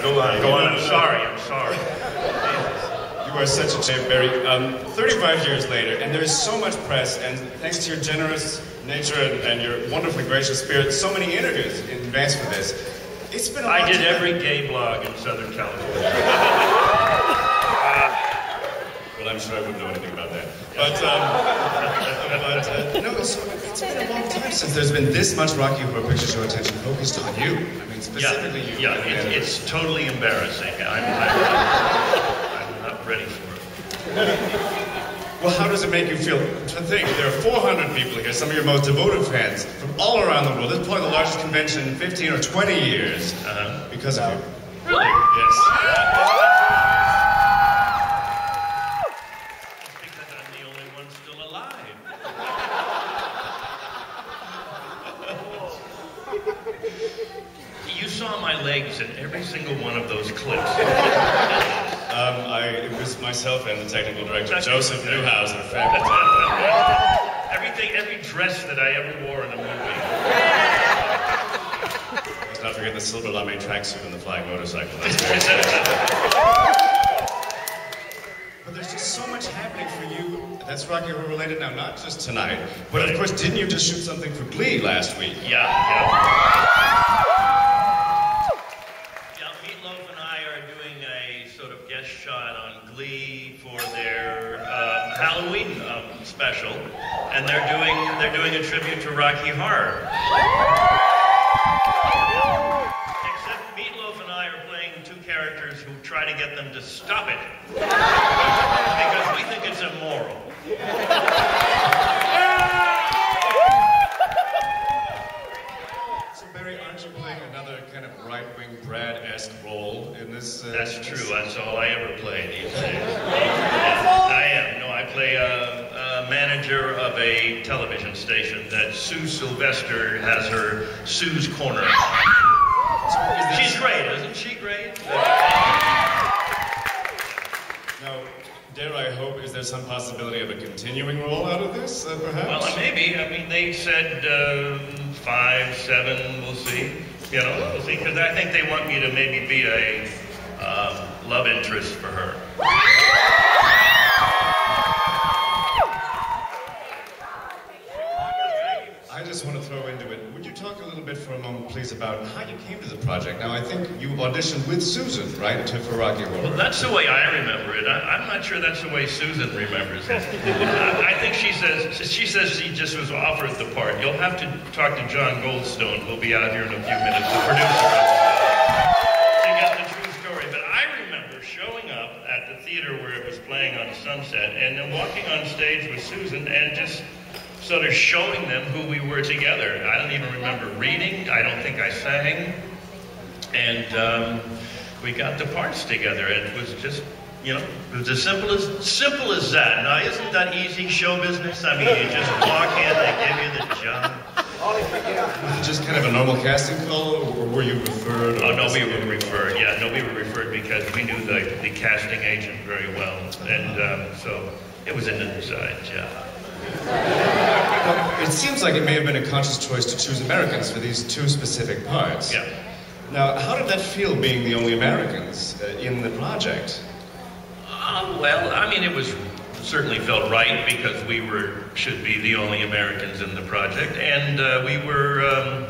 Go on. I'm sorry. You are such a champ, Barry. 35 years later, and there is so much press, and thanks to your generous nature and your wonderfully gracious spirit, so many interviews in advance for this. It's been a I did every gay blog in Southern California. Well, I'm sure I wouldn't know anything about that. No, so it's been a long time since there's been this much Rocky Horror Picture Show attention focused on you. I mean, specifically you. Yeah, it's totally embarrassing. I'm not ready for it. Well, how does it make you feel to think there are 400 people here, some of your most devoted fans from all around the world? This is probably the largest convention in 15 or 20 years because of you. Really? Yes. You saw my legs in every single one of those clips. It was myself and the technical director, Joseph Newhouser. Every dress that I ever wore in a movie. Let's not forget the silver lame tracksuit and the flying motorcycle. But there's just so much happening for you that's Rocky Horror related now, not just tonight. But of course, didn't you just shoot something for Glee last week? Yeah. Meatloaf and I are doing a sort of guest shot on Glee for their Halloween special, and they're doing a tribute to Rocky Horror. Except Meatloaf and I are playing two characters who try to get them to stop it because we think it's immoral. So Barry, aren't you playing another kind of right-wing Brad-esque role in this? That's true. That's all I ever play these days. I am. No, I play a manager of a television station that Sue Sylvester has her Sue's Corner. She's great, isn't she great? Now, dare I hope, is there some possibility of a continuing role out of this, perhaps? Well, maybe. I mean, they said 5, 7, we'll see. You know, we'll see, because I think they want me to maybe be a love interest for her. I just want to throw into it. Would you talk a little bit for a moment, please, about how you came to the project? Now, I think you auditioned with Susan, right, for Rocky Horror? Well, that's the way I remember it. I'm not sure that's the way Susan remembers it. I think she says she just was offered the part. You'll have to talk to John Goldstone, who'll be out here in a few minutes, the producer, to get the true story. But I remember showing up at the theater where it was playing on Sunset, and then walking on stage with Susan and just sort of showing them who we were together. I don't even remember reading. I don't think I sang. And we got the parts together. It was just, you know, it was as simple as that. Now, isn't that easy show business? I mean, you just walk in, they give you the job. Was it just kind of a normal casting call, or were you referred? Oh, no, we were referred. Yeah, no, we were referred because we knew the casting agent very well. And so it was an inside job. It seems like it may have been a conscious choice to choose Americans for these two specific parts. Yeah. Now, how did that feel, being the only Americans in the project? Well, I mean, it certainly felt right because we should be the only Americans in the project, and we were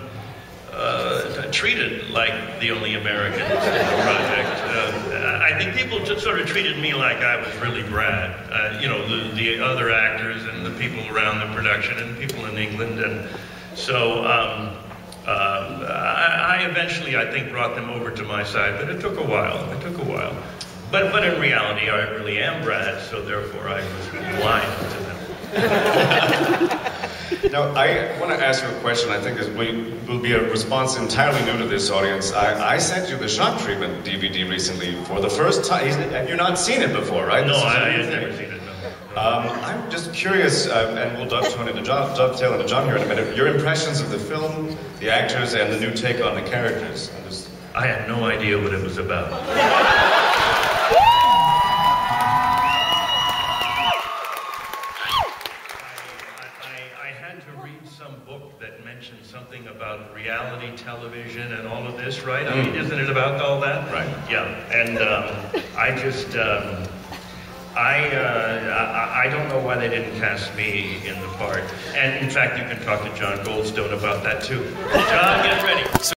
treated like the only Americans in the project. I think people just sort of treated me like I was really Brad. You know, the other actors and the people around the production and people in England, and so I eventually, I think, brought them over to my side, but it took a while. But in reality, I really am Brad, so therefore I was blind to them. Now, I want to ask you a question. I think will be a response entirely new to this audience. I sent you the Shock Treatment DVD recently for the first time. Have you not seen it before, right? No, I have never seen it, no. I'm just curious, and we'll dovetail into John here in a minute, your impressions of the film, the actors, and the new take on the characters. I had no idea what it was about. Something about reality television and all of this right? I mean, isn't it about all that? Right. Yeah, and I don't know why they didn't cast me in the part. And in fact, you can talk to John Goldstone about that too. John, get ready.